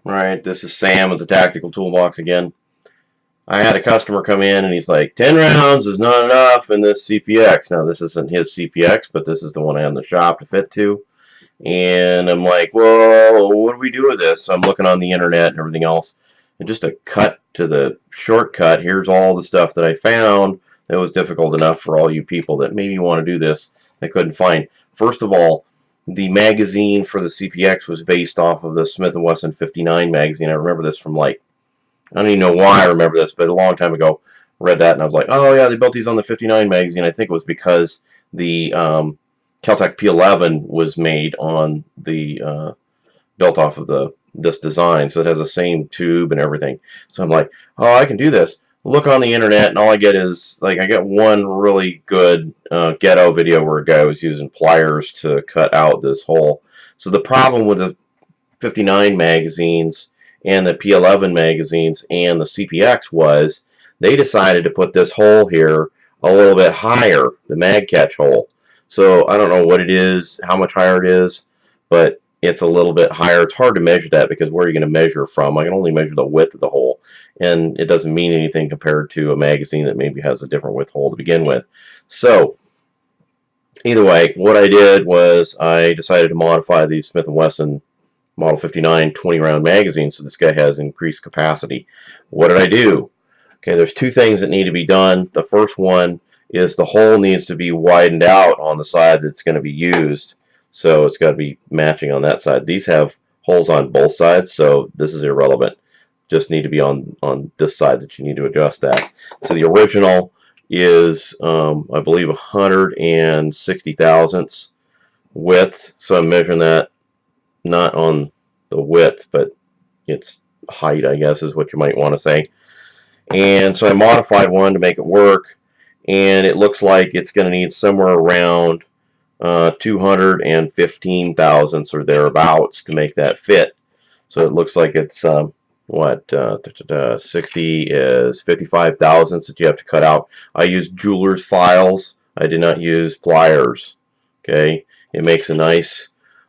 Right, this is Sam with the Tactical Toolbox again. I had a customer come in and he's like, 10 rounds is not enough in this CPX. Now, this isn't his CPX, but this is the one I have in the shop to fit to. And I'm like, well, what do we do with this? So I'm looking on the internet and everything else. And just a cut to the shortcut, here's all the stuff that I found that was difficult enough for all you people that maybe want to do this that couldn't find. First of all, the magazine for the CPX was based off of the Smith & Wesson 59 magazine. I remember this from like, I don't even know why I remember this, but a long time ago, I read that and I was like, oh yeah, they built these on the 59 magazine. I think it was because the Kel-Tec P11 was made on the built off of this design, so it has the same tube and everything. So I'm like, oh, I can do this. Look on the internet, and all I get is like I get one really good ghetto video where a guy was using pliers to cut out this hole. So the problem with the 59 magazines and the P11 magazines and the CPX was they decided to put this hole here a little bit higher, the mag catch hole. So I don't know what it is, how much higher it is, but it's a little bit higher. It's hard to measure that because where are you going to measure from? I can only measure the width of the hole, and it doesn't mean anything compared to a magazine that maybe has a different width hole to begin with. So either way, what I did was I decided to modify the Smith & Wesson Model 59 20-round magazine so this guy has increased capacity. What did I do? Okay, there's two things that need to be done. The first one is the hole needs to be widened out on the side that's going to be used. So it's got to be matching on that side. These have holes on both sides, so this is irrelevant. Just need to be on this side that you need to adjust that. So the original is, I believe, 160 thousandths width. So I'm measuring that not on the width, but its height, I guess, is what you might want to say. And so I modified one to make it work, and it looks like it's going to need somewhere around 215 thousandths or thereabouts to make that fit. So it looks like it's 60 is 55 thousandths that you have to cut out. I used jeweler's files. I did not use pliers. Okay, it makes a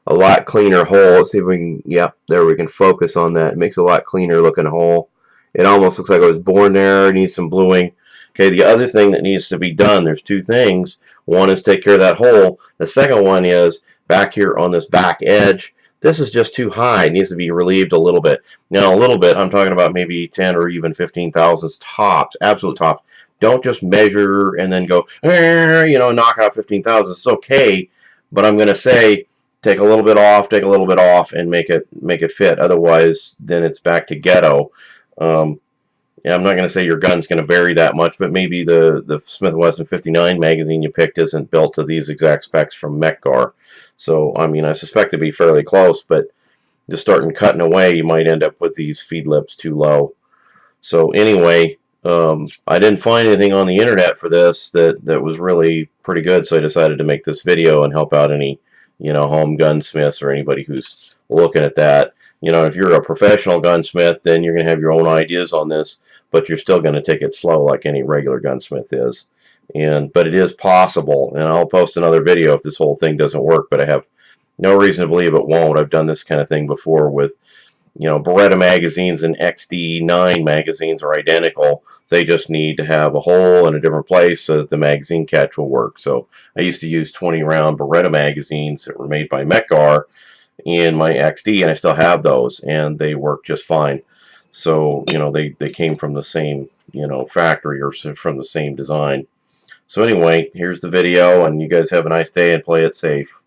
lot cleaner hole. Let's see if we can, yep, there we can focus on that. It makes a lot cleaner looking hole. It almost looks like I was born there. It needs some bluing. Okay, the other thing that needs to be done, there's two things. One is take care of that hole. The second one is back here on this back edge. This is just too high. It needs to be relieved a little bit. Now, a little bit, I'm talking about maybe 10 or even 15 thousandths tops, absolute tops. Don't just measure and then go, you know, knock out 15 thousandths. It's okay, but I'm going to say, take a little bit off, take a little bit off, and make it fit. Otherwise, then it's back to ghetto. Yeah, I'm not going to say your gun's going to vary that much, but maybe the Smith & Wesson 59 magazine you picked isn't built to these exact specs from Mec Gar. So, I mean, I suspect to be fairly close, but just starting cutting away, you might end up with these feed lips too low. So anyway, I didn't find anything on the internet for this that was really pretty good, so I decided to make this video and help out any, you know, home gunsmiths or anybody who's looking at that. You know, if you're a professional gunsmith, then you're going to have your own ideas on this, but you're still going to take it slow like any regular gunsmith is. But it is possible, and I'll post another video if this whole thing doesn't work, but I have no reason to believe it won't. I've done this kind of thing before with, you know, Beretta magazines and XD9 magazines are identical. They just need to have a hole in a different place so that the magazine catch will work. So I used to use 20-round Beretta magazines that were made by Mec Gar in my XD, and I still have those, and they work just fine. So, you know, they came from the same, you know, factory or from the same design. So anyway, here's the video, and you guys have a nice day and play it safe.